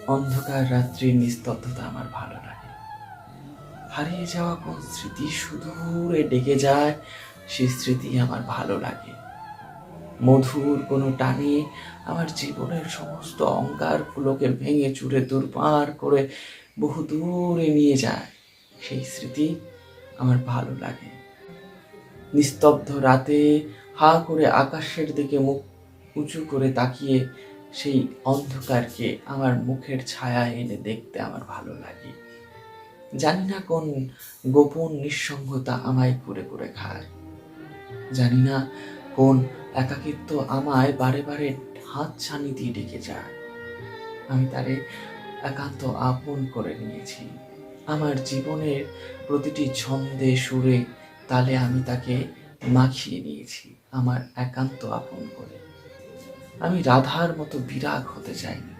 অন্ধকার রাত্রির নিস্তব্ধতা আমার ভালো লাগে। হারিয়ে যাওয়া কোন স্মৃতি সুদূরে ডেকে যায়, সেই স্মৃতি আমার ভালো লাগে। মধুর কোনো টানে আমার জীবনের সমস্ত অহংকারগুলোকে ভেঙে চুরে দুর্বার করে বহু দূরে নিয়ে যায়, সেই স্মৃতি আমার ভালো লাগে। নিস্তব্ধ রাতে হা করে আকাশের দিকে মুখ উঁচু করে তাকিয়ে সেই অন্ধকারকে আমার মুখের ছায়া এনে দেখতে আমার ভালো লাগে। জানি না কোন গোপন নিঃসঙ্গতা আমায় কুরে কুরে খায়। জানি না কোন একাকিত্ব আমায় বারে বারে হাত ছানি দিয়ে ডেকে যায়। আমি তারে একান্ত আপন করে নিয়েছি। আমার জীবনের প্রতিটি ছন্দে সুরে তালে আমি তাকে মাখিয়ে নিয়েছি আমার একান্ত আপন করে। আমি রাধার মতো বিরাগ হতে চাইনি।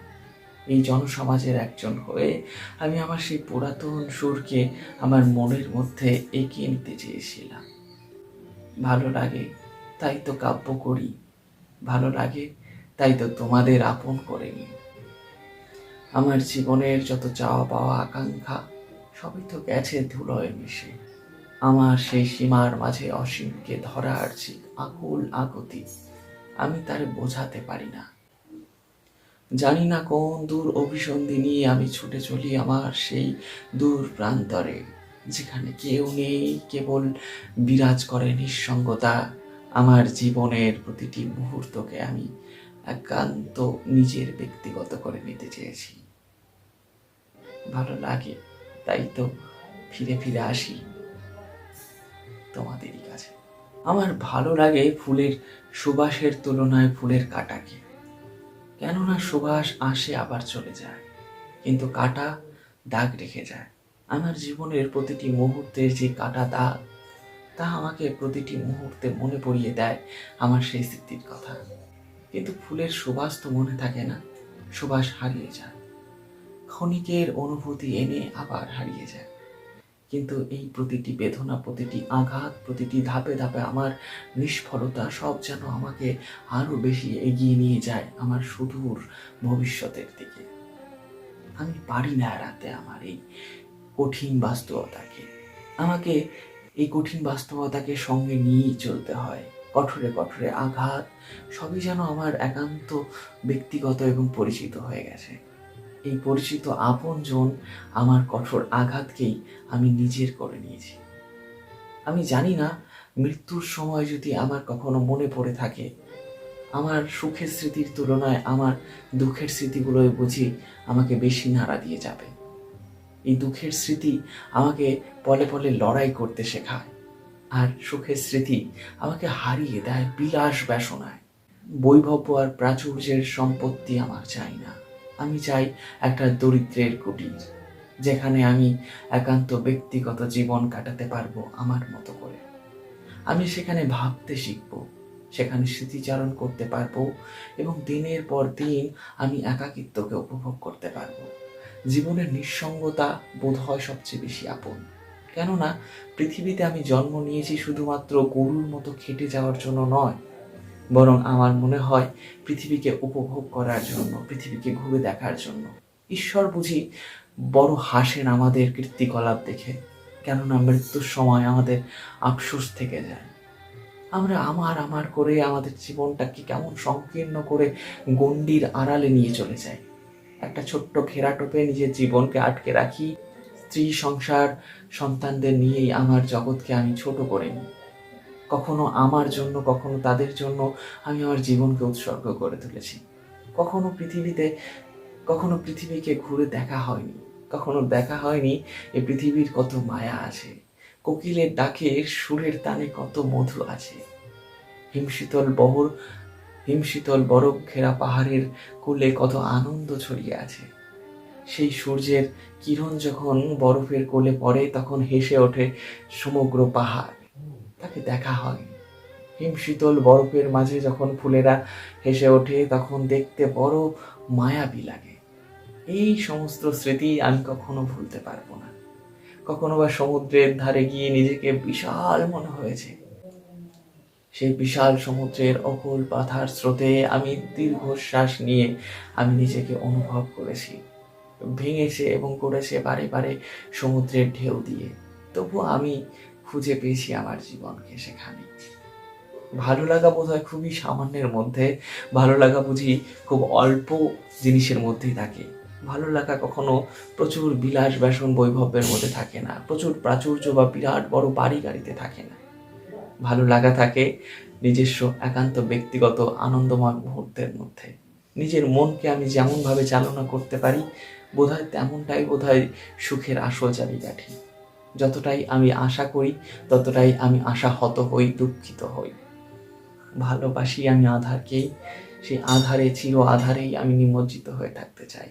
এই জনসমাজের একজন হয়ে আমি আমার সেই পুরাতন সুরকে আমার মনের মধ্যে এঁকে নিতে চেয়েছিলাম। ভালো লাগে তাই তো কাব্য করি, ভালো লাগে তাই তো তোমাদের আপন করে নিই। আমার জীবনের যত চাওয়া পাওয়া আকাঙ্ক্ষা সবই তো গেছে ধুলোয় মিশে। আমার সেই সীমার মাঝে অসীমকে ধরার যে আকুল আগতি, আমি তার বোঝাতে পারি না। জানি না কোন দূর অভিসন্ধি নিয়ে আমি ছুটে চলি আমার সেই দূর প্রান্তরে, যেখানে কেউ নেই, কেবল বিরাজ করে নিঃসঙ্গতা। আমার জীবনের প্রতিটি মুহূর্তকে আমি একান্ত নিজের ব্যক্তিগত করে নিতে চেয়েছি। ভালো লাগে তাই তো ফিরে ফিরে আসি তোমাদেরই কাছে। আমার ভালো লাগে ফুলের সুবাসের তুলনায় ফুলের কাঁটাকে। কেননা সুবাস আসে আবার চলে যায়, কিন্তু কাঁটা দাগ রেখে যায়। আমার জীবনের প্রতিটি মুহূর্তের যে কাঁটা দাগ, তা আমাকে প্রতিটি মুহূর্তে মনে পড়িয়ে দেয় আমার সেই স্মৃতির কথা। কিন্তু ফুলের সুবাস তো মনে থাকে না, সুবাস হারিয়ে যায়, ক্ষণিকের অনুভূতি এনে আবার হারিয়ে যায়। কিন্তু এই প্রতিটি বেদনা, প্রতিটি আঘাত, প্রতিটি ধাপে ধাপে আমার নিষ্ফলতা সব যেন আমাকে আরো বেশি এগিয়ে নিয়ে যায় আমার সুদূর ভবিষ্যতের দিকে। আমি পারি না এড়াতে আমার এই কঠিন বাস্তবতাকে। আমাকে এই কঠিন বাস্তবতাকে সঙ্গে নিয়েই চলতে হয়। কঠোরে কঠোরে আঘাত সবই যেন আমার একান্ত ব্যক্তিগত এবং পরিচিত হয়ে গেছে। এই পরিচিত আপনজন আমার কঠোর আঘাতকেই আমি নিজের করে নিয়েছি। আমি জানি না মৃত্যুর সময় যদি আমার কখনো মনে পড়ে থাকে, আমার সুখের স্মৃতির তুলনায় আমার দুঃখের স্মৃতিগুলোই বুঝি আমাকে বেশি নাড়া দিয়ে যাবে। এই দুঃখের স্মৃতি আমাকে পলে পলে লড়াই করতে শেখায়, আর সুখের স্মৃতি আমাকে হারিয়ে দেয় বিলাস বাসনায়। বৈভব আর প্রাচুর্যের সম্পত্তি আমার চাই না। আমি চাই একটা দরিদ্রের কুটির, যেখানে আমি একান্ত ব্যক্তিগত জীবন কাটাতে পারবো আমার মতো করে। আমি সেখানে ভাবতে শিখব, সেখানে স্মৃতিচারণ করতে পারবো, এবং দিনের পর দিন আমি একাকিত্বকে উপভোগ করতে পারবো। জীবনের নিঃসঙ্গতা বোধ হয় সবচেয়ে বেশি আপন। কেননা পৃথিবীতে আমি জন্ম নিয়েছি শুধুমাত্র গরুর মতো খেটে যাওয়ার জন্য নয়, বরং আমার মনে হয় পৃথিবীকে উপভোগ করার জন্য, পৃথিবীকে ঘুরে দেখার জন্য। ঈশ্বর বুঝি বড় হাসেন আমাদের কীর্তিকলাপ দেখে, কেননা মৃত্যুর সময় আমাদের আফসোস থেকে যায়। আমরা আমার আমার করে আমাদের জীবনটাকে কেমন সংকীর্ণ করে গণ্ডির আড়ালে নিয়ে চলে যাই। একটা ছোট্ট ঘেরাটোপে নিজের জীবনকে আটকে রাখি। স্ত্রী, সংসার, সন্তানদের নিয়েই আমার জগৎকে আমি ছোট করে নিই। কখনো আমার জন্য, কখনো তাদের জন্য আমি আমার জীবনকে উৎসর্গ করে তুলেছি। কখনো পৃথিবীতে, কখনো পৃথিবীকে ঘুরে দেখা হয়নি, কখনো দেখা হয়নি এই পৃথিবীর কত মায়া আছে, কোকিলের ডাকে সুরের তানে কত মধু আছে, হিমশীতল বহর হিমশীতল বরফ ঘেরা পাহাড়ের কোলে কত আনন্দ ছড়িয়ে আছে। সেই সূর্যের কিরণ যখন বরফের কোলে পড়ে তখন হেসে ওঠে সমগ্র পাহাড়, তাকে দেখা হয়। হিমশীতল বরফের মাঝে যখন ফুলেরা হেসে ওঠে তখন দেখতে বড় মায়াবী লাগে। এই সমস্ত স্মৃতি আমি কখনো ভুলতে পারবো না। কখনো বা সমুদ্রের ধারে গিয়ে নিজেকে বিশাল মনে হয়েছে। সেই বিশাল সমুদ্রের অকুল পাথার স্রোতে আমি দীর্ঘশ্বাস নিয়ে আমি নিজেকে অনুভব করেছি। ভেঙেছে এবং করেছে বারে বারে সমুদ্রের ঢেউ দিয়ে, তবু আমি খুঁজে পেয়েছি আমার জীবনকে সেখানে। ভালো লাগা বোধহয় খুবই সামান্যের মধ্যে, ভালো লাগা বুঝি খুব অল্প জিনিসের মধ্যেই থাকে। ভালো লাগা কখনো প্রচুর বিলাস ব্যাসন বৈভবের মধ্যে থাকে না, প্রচুর প্রাচুর্য বা বিরাট বড় বাড়ি গাড়িতে থাকে না। ভালো লাগা থাকে নিজস্ব একান্ত ব্যক্তিগত আনন্দময় মুহূর্তের মধ্যে। নিজের মনকে আমি যেমনভাবে চালনা করতে পারি, বোধহয় তেমনটাই বোধহয় সুখের আসল চাবিকাঠি। যতটাই আমি আশা করি, ততটাই আমি আশাহত হই, দুঃখিত হই। ভালোবাসি আমি আঁধারকেই, সেই আঁধারে চির আঁধারেই আমি নিমজ্জিত হয়ে থাকতে চাই।